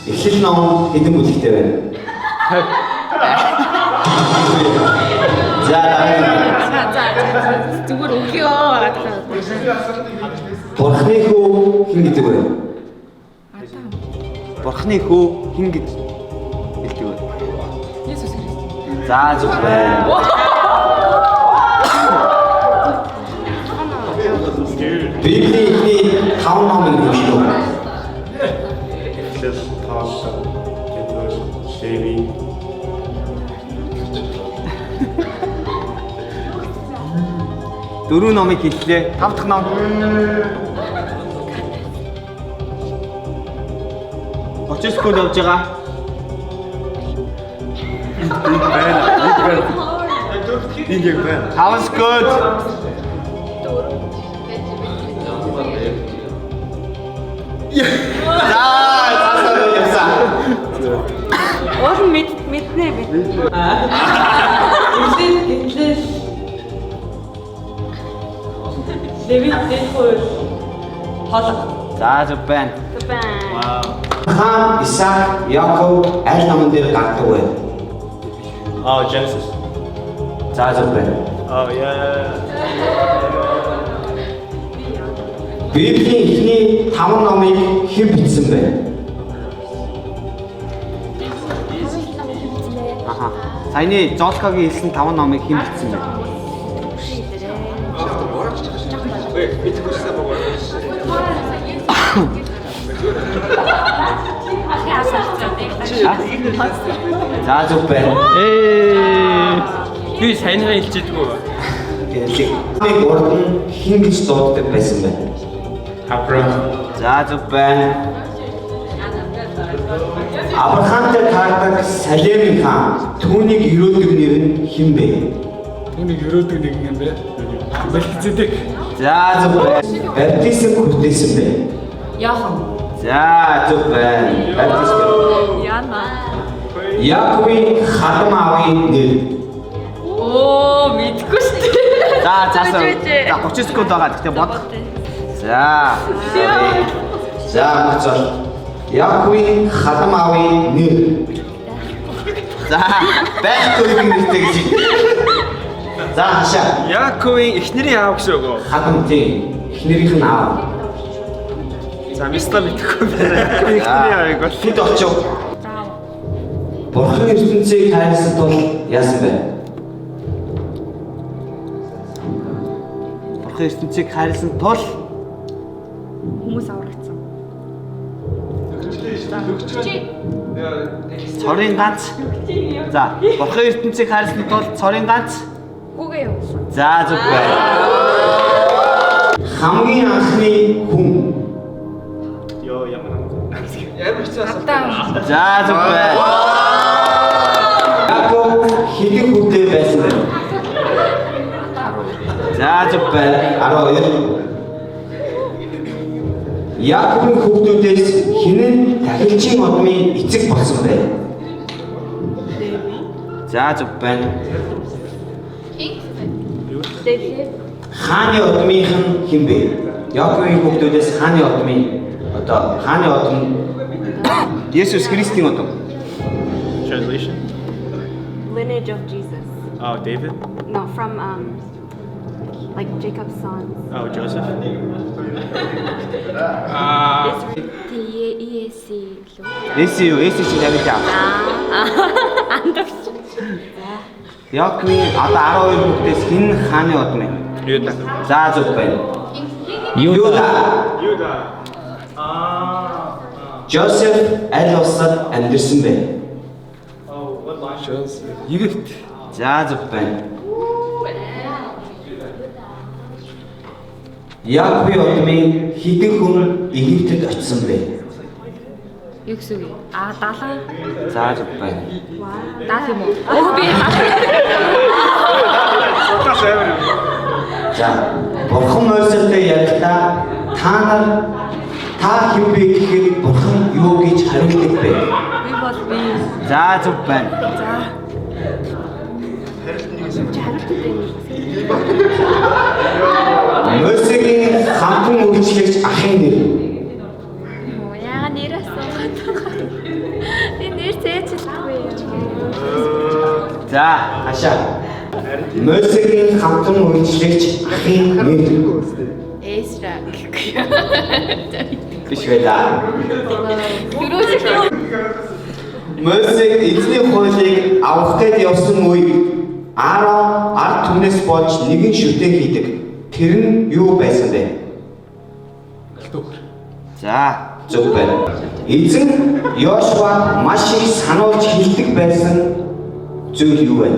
Эхлэл ном хэдэн бүлэгтэй байна? За зүгээр өглөө. Бурхны хүү хэн гэдэг вэ? Бурхны хүү хэн гэж хэлдэг вэ? Есүс Христ. За зөв байна. Библийн эхний 5 номыг хэлдэг. Эхлэл, Таашаа, Тэдвэр, Леви. Дөрөв номыг хэллээ. 5 дахь ном. 30 секунд явж байгаа. Энийг байна. 5 секунд. Уул мэднэ бид. Эхлэл гэтлэл. Дэвид дэхөр. Хоолой. За зөв байна. Хаан, Исаак, Яков аль номон дээр гардаг вэ? Oh, Genesis. За зөв байна. Oh, yeah. Библийн эхний 5 номыг хэн бичсэн бэ? Аха. Саяны Жолкогийн хэлсэн 5 номыг хэн бичсэн бэ? За зөв байна. Би сайнгаа хэлчихдэггүй. Нэг урд нь хэн гэж дууддаг байсан бэ? Abraham. За зөв байна. Авраамтай таардаг Салемын хаан түүнийг өрөөдөг нэр нь хэн бэ? Түүнийг өрөөдөг нэг юм бэ? Мелхизедек. За зөв байна. Баптизм хүртээсэн бэ? Яахан. За зөв байна. Баптизм. Яна. Яаковын хадам аавын нэр. Оо, мэдгүй шүү дээ. За 30 секунд байгаа. Гэхдээ бодох. За. За гоцоо. Яаковын хадам аавын нэр. За Байхгүй юм нэртэй гэж. За хашаа. Яаковын эхнэрийн аав гэсэн үг үү? Хадам тийм. Эхнэрийнх нь аав. За миста мэдхгүй байна. Эхнэрийн аавыг бол Хэд очив? Бурхан ертөнцийг хайрласан тул яасан бэ? Бурхан ертөнцийг хайрласан тул Хүмүүс аврагдсан. цорын ганц. За Бурхан ертөнцийг хайрласан тул цорын ганц. Гүгээ явуулсан. За зөв байна. Хамгийн анхны хүн. Йоо, ямар Атаа. За зөв байна. Яков хэдэн хүүтэй байсан бэ? За зөв байна. 12. Яаковын хүүхдүүдээс хэн нь тахилчийн одмын эцэг болсон бэ? За зөв байна. Дэвид. Хааны одмынх нь хэн бэ? Яаковын хүүхдүүдээс хааны одмын хааны одм Есүс Христийн одом. Translation? Lineage of Jesus. Oh, David? No, from like Jacob's sons. Oh, Joseph? TESC. Есүс чинь Давид аав. Яаковын одоо 12 хүүхдээс хэн хааны одом юм? Юда. За зөв байна. Юда. Юда. Жосеф аль улсад амьдарсан бэ? Oh, what line? Египт. За зөв байна. Яаковын одмын хэдэн хүн Египтэд очсон бэ? Юу гэсэн үг? 70. За зөв байна. Даа юм уу? Оо би За, Бурхан Мойсестэй ярихдаа та хэн бэ гэхэд Бурхан юу гэж хариулдаг бэ? би бол би. За зөв байна. Мойсегийн хамтан үйлчлэгч ахын нэр. Яа нэрээс За, хашаа. Мосегийн хамтран үйлчлэгч ахын нэр Эсра гэхгүй. биш байлаа. Юурээс Мосег эзний хуулийг авах гээд явсан үед Аарон ард түмнээс болж нэгэн шүтээ хийдэг. Тэр нь юу байсан бэ? За, Зөв байна. Эзэн Йошуа маш их сануулж хэлдэг байсан зүйл юу вэ?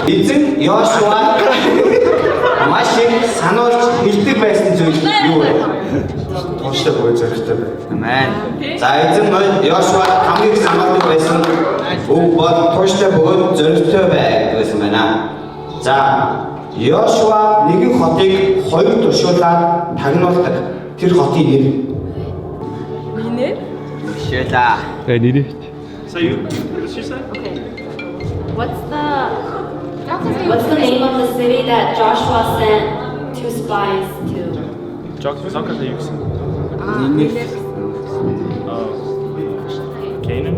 Эзэн Йошуа маш их сануулж хэлдэг байсан зүйл юу вэ? Тууштай бөгөөд зоригтой бай. амен. За эзэн Йошуа хамгийн их сануулдаг байсан үг бол тууштай бөгөөд зоригтой бай гэсэн байна. За Йошуа нэгэн хотыг хоёр туршуулаад тагнуулдаг. Тэр хотын нэр минь Шэлаа. So you, what did she say? Okay. What's the name of the city that Joshua sent two spies to? Zakka sa юксэн. Нинеф. Canaan.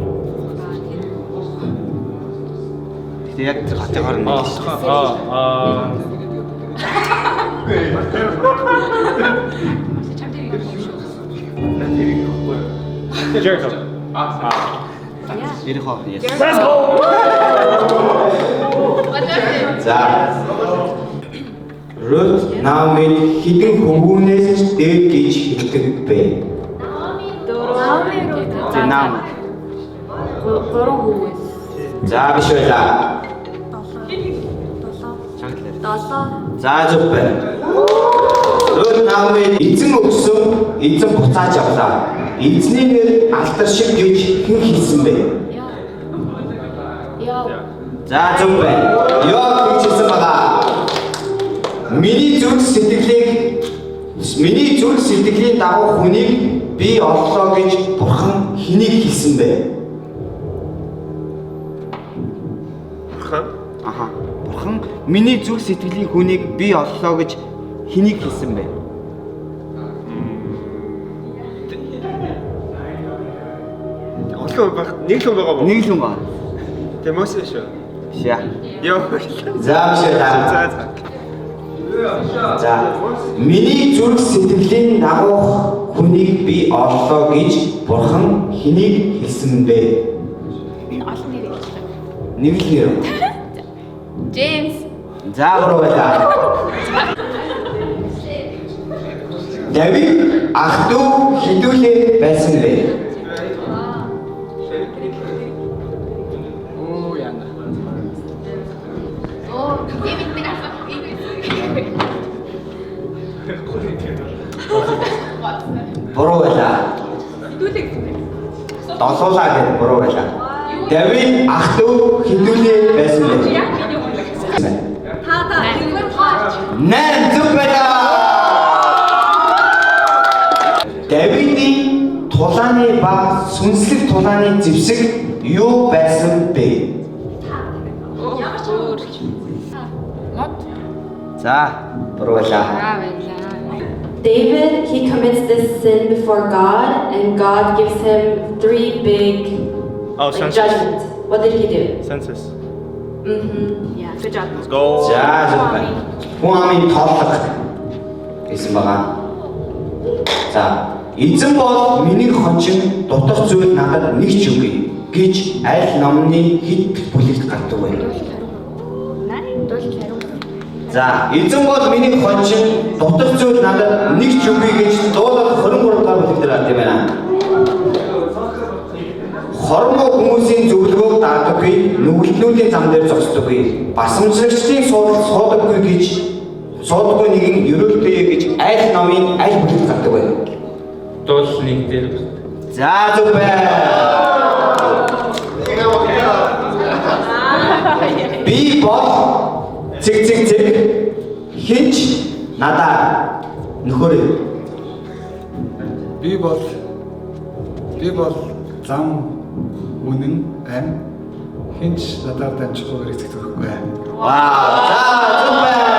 Тэг яг хотын хорн. Jericho. Ирэх. Yes. За Рут Наамид хідэн хөвгүүнээс дээд гэж хэлдэг бэ. Нам. Гурван хүүс. За биш байлаа. За зөв байна. Рут Наамид эзэн өгсөн эзэн буцааж авлаа. Эзний нэр алдар шиг гэж хэн хэлсэн бэ? За зөв байна. Ёо гэж хэлсэн байгаа. Миний зүрх сэтгэлийн дагуу хүнийг би оллоо гэж Бурхан хэнийг хэлсэн бэ? Аха. Бурхан миний зүрх сэтгэлийн хүнийг би оллоо гэж хэнийг хэлсэн бэ? Олон байх нэг л хүн байгаа мó. Нэг л хүн ба. Тэгээ Мосес шүү. Шаа. Йоо. За биш байлаа. За миний зүрх сэтгэлийн дагуу хүнийг би оллоо гэж Бурхан хэнийг хэлсэн бэ? олон нэр хэлсэн. Нэг л нэр. Джеймс. За буруу байлаа. Давид ах дүү хідүүлээ байсан бэ? Буруу байлаа. Долуулаа гэдэг буруу байлаа. Давид ах дүү хідүүлээ байсан бэ? Нэр зөв байлаа. Давидын тулааны ба сүнслэг тулааны зэвсэг юу байсан бэ? За, буруу байлаа. David, he commits this sin before God, and God gives him three big Census. judgments. What did he do? Census. Yeah, good job. Let's go. За, зөв байна. Хүн амын тооллого гэсэн байгаа. За, эзэн бол миний хончин дутах зүйл надад нэг ч үгүй гэж аль номны хэд бүлэгт гардаг вэ? За, эзэн бол миний хончин дутах зүйл надад нэг ч үгүй гэж дуулал 23 дахь бүлэг дээр гардаг юм байна. Хормоо хүмүүсийн зөвлөгөөг даадаггүй, нүгэлтнүүдийн зам дээр зогсдоггүй, басамжлагчдын суудаггүй нэгэн ерөөлтэй гэж аль номын аль бүлэгт гардаг вэ? Дуул нэг дээр. За зөв байна. Би бол цэг хинч надаа нөхөрөө. Би бол зам үнэн ам хинч надад дамжихгүйгээр итгэхгүй. Вау, за зөв байна.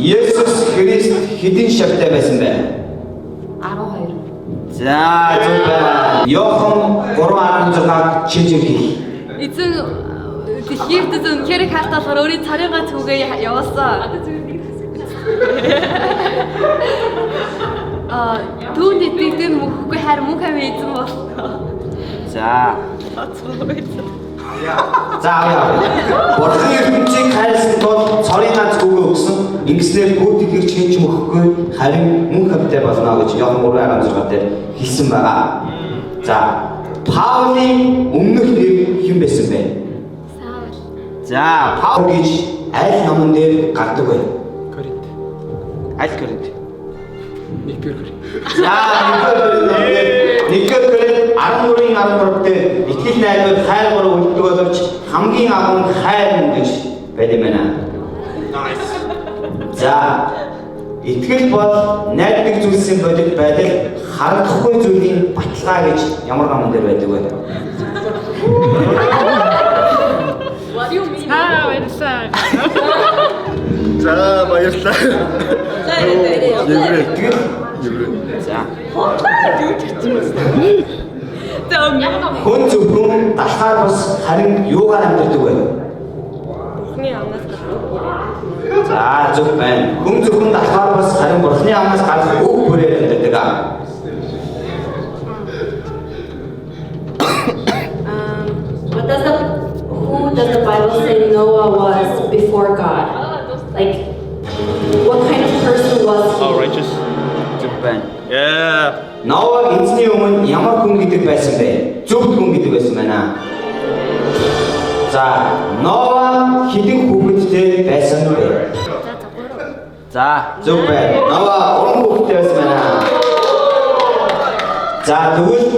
Есүс Христ хэдэн шавтай байсан бэ? 12. За зөв байна. Йохан 3:16-г чижиг хэл. Эзэн дэлхийд үнэхээр хаалталгаар өөрийн царийн гац хүгээ явуулсан. Түүнд итгэдэг мөнхгүй харин мөнх амь эзэн болсон. За. За авъя. Бурхан ертөнцийг хайрласан тул цорын ганц хүүгээ өгсөн. Ингэснээр бүгд итгэгч хинч мөхгүй харин мөн хамтай болно гэж Йохан 3:16 дээр хэлсэн байгаа. За, Паулийн өмнөх нэр хэн байсан бэ? Саул. За, Паул гэж аль номон дээр гардаг вэ? Коринт. Аль Коринт? 1-р Коринт. За, 1-р Коринт 13:13 дээр итгэл найдвар хайргаар үлддэг боловч хамгийн агуу хайр гэж байдаг юм байна. За, итгэл бол найддаг зүйлсийн бодит байдал харагдахгүй зүйлийн баталгаа гэж ямар номон дээр байдаг вэ? За баярлалаа. Итгэл. За. Хүн зөвхөн далхаар бас харин юугаар амьдардаг вэ? За, зөв байна. Хүн зөвхөн далхаар бас харин бурхны амнаас гарах үг бүрээр амьдардаг. Who does the Bible say Noah was before God? Like, what kind of person was he? Oh, righteous. Зөв байна. Yeah. Ноа эзний өмнө ямар хүн гэдэг байсан бэ? Зөв хүн гэдэг байсан байна. За, Ноа хэдэн хүүхэдтэй байсан бэ? За, Зөв байна. Ноа 3 хүүхэдтэй байсан байна. За, тэгвэл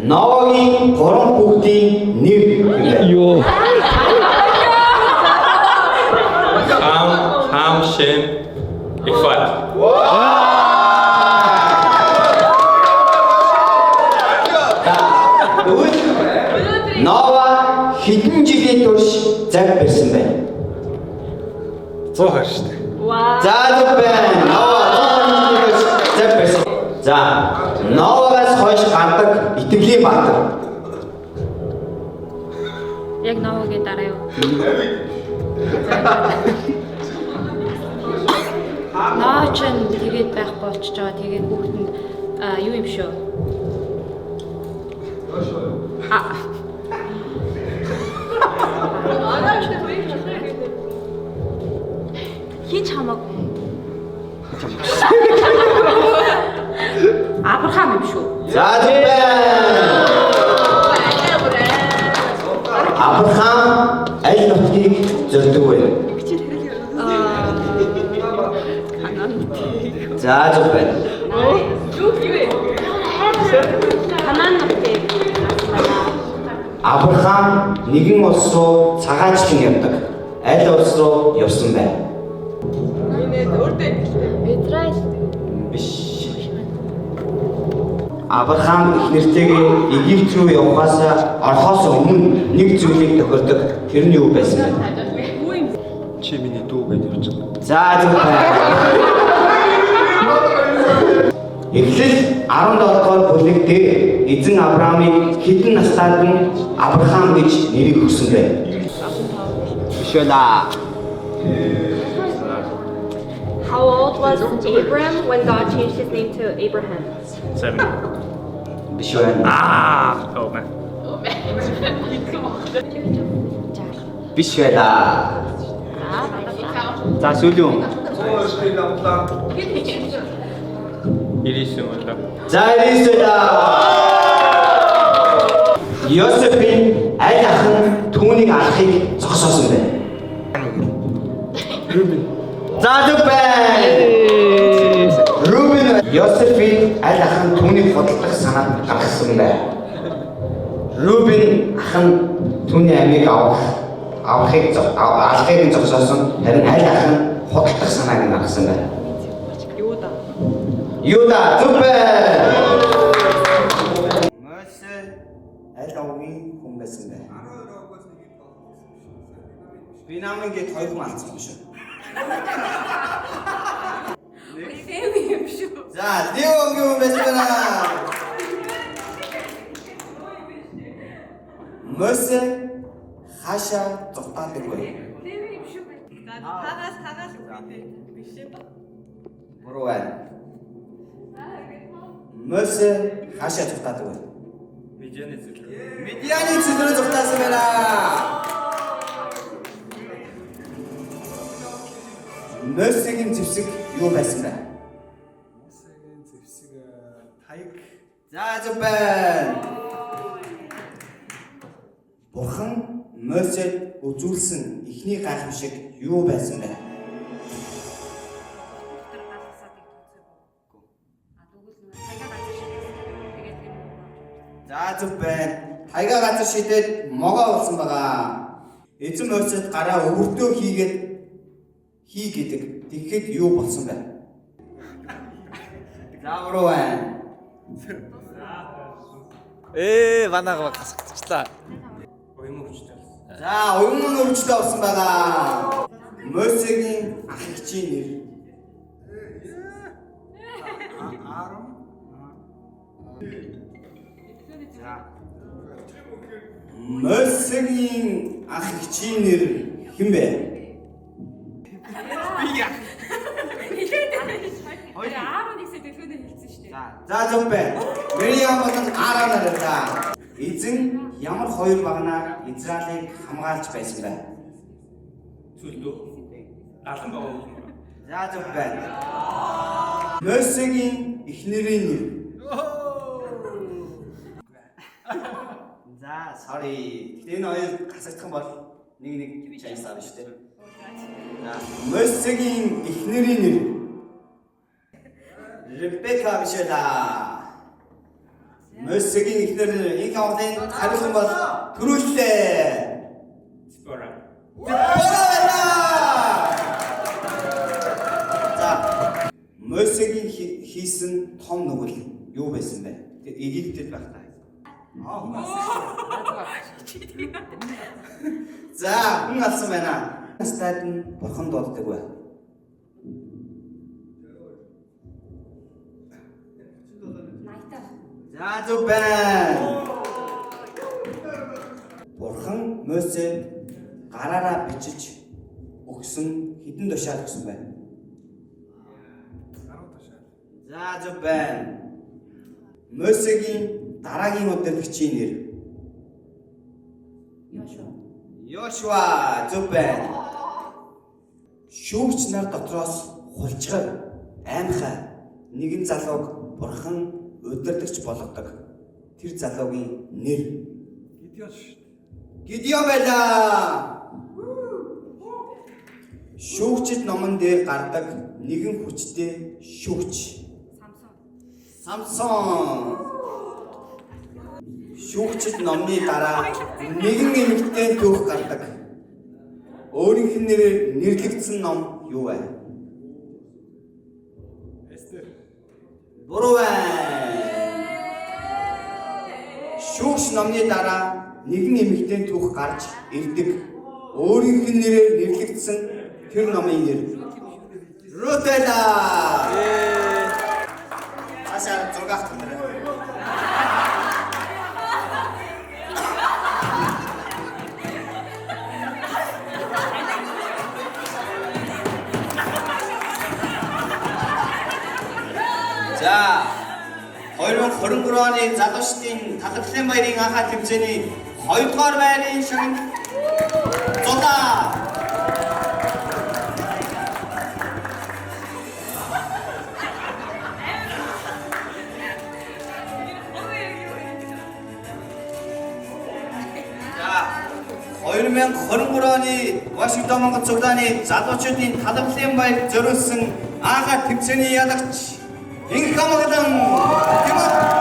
Ноагийн 3 хүүхдийн нэр юу вэ? Ham, Shem, Yafet. Ноа хэдэн жилийн турш заг барьсан бэ? 120 шүү дээ. За зөв байна. Ноа 120 жилийн турш заг барьсан. За, Ноагаас хойш гардаг итгэлийн баатар. Яг Ноагийн дараа юу? Наач нь тэгээд байх болчихж байгаа. Тэгээд хүүхэнд юу юм шүү? Хинч хамаагүй. Абрахам юм шүү. За зөв байна. Абрахам аль нутгийг зорддог вэ? За зөв байна. Ханаан нутгийг. Абрахам нэгэн улс руу цагаачлан явдаг. Аль улс руу явсан бэ? Израиль. Биш. Абрахам их нэртэйгээ Египт рүү явахаас орохоос өмнө нэг зүйлийг тохирдог. Тэр нь юу байсан бэ? Чи миний дүү гэж явж байгаа. За зөв байна. Эхлэл 17-р бүлэг дээр эзэн Авраамыг хэдэн настайд нь Абрахам гэж нэрийг өгсөн бэ? биш байлаа. How old was Abram when God changed his name to Abraham? 7. Биш байна. Oh man. Биш байлаа. За, сүүлийн. 99 болоо. За ирээсээ. Йосефийн аль ах нь түүнийг алахыг зогсоосон бэ? За зөв байна. Рубен Йосефийн аль ах нь түүнийг худалдах санаанд гаргасан бэ? Рубен ах нь түүний амийг алахыг зогсоосон. Харин аль ах нь худалдах санааг гаргасан байна? Юда зөв байна. Мосе аль овгийн хүн байсан бэ? Би намайг гээд хоёр хүн алдсан юм шүү. Дэми юм шүү. За, Леогийн хүн байж байна. Мосе хаашаа зогтаадаг вэ? Дэми юм шүү. Тагаас биш ээ. Буруу байна. Мосе хаашаа зогтаадаг вэ? Медианы зүйл. Медианы цэдрөө зогтаасан байна. Мосегийн зэвсэг юу байсан бэ? Мосегийн зэвсэг таяг. За зөв байна. Бурхан Мосед үзүүлсэн эхний гайхамшиг юу байсан бэ? За зөв байна. Тайга газар шидэд могоо болсон байгаа. Эзэн Мосед гараа өвөртөө хий гэдэг. Тэгэхэд юу болсон бэ? Заавруу байна. Ванаага гасчихлаа. За, уян өвчтэй болсон байгаа. Мосегийн ах эгчийн нэр. Аарон. Мосегийн ах эгчийн нэр хэн бэ? Аарон ихсээ телефонээр хэлсэн шүү дээ. За зөв байна. Мириам болон Аарон нартай. Эзэн ямар хоёр багнаар Израилийг хамгаалж байсан бэ? Зүйлдөө. Алан байгаа. За зөв байна. Мосегийн эхнэрийн нэр. За, sorry. Гэтэ энэ хоёр гасагдах юм бол нэг чанстаа биш үү? За, Мосегийн эхнэрийн нэр. Ребека биш ээ да. Мосегийн эхнэр энэ хамгаалын хариулт бол төрүүллээ. Спора. За, Мосегийн хийсэн том нүгэл юу байсан бэ? Египтэд байх та. За, хүн алсан байна. Стад нь бурхан дууддаг бай. За, зөв байна. Бурхан Мосед гараараа бичиж өгсөн хэдэн тушаал өгсөн байна? 10 тушаал. За, зөв байна. Мосегийн дараагийн удирдагчийн нэр. Йошуа, зөв байна. Шүүгч нар дотроос хулчгаар аймхаа нэгэн залууг бурхан удирдагч болгодог. Тэр залуугийн нэр Гидеон шүү. Гидеон байлаа. Шүүгчд номон дээр гардаг нэгэн хүчтэй шүүгч. Самсон. Шүүгчд номны дараа нэгэн эмэгтэй түүх гардаг. Өөрийнх нь нэрээр нэрлэгдсэн ном юу вэ? Эстер. Буруу байна. Шүүгч номны дараа нэгэн эмэгтэй түүх гарч ирдэг. Өөрийнх нь нэрээр нэрлэгдсэн тэр номын нэр Рутела. Асар зургах гэнэ. За, 2023 оны залуучдын талбарлын баярын анхаа тэмцээний 2 дугаар байрын шин зулаа. За, 2023 оны Вашингтон Монгол цуглааны залуучуудын талбарлын баяр зориулсан анхаа тэмцээний ялагч Инх хамгаалан Тимот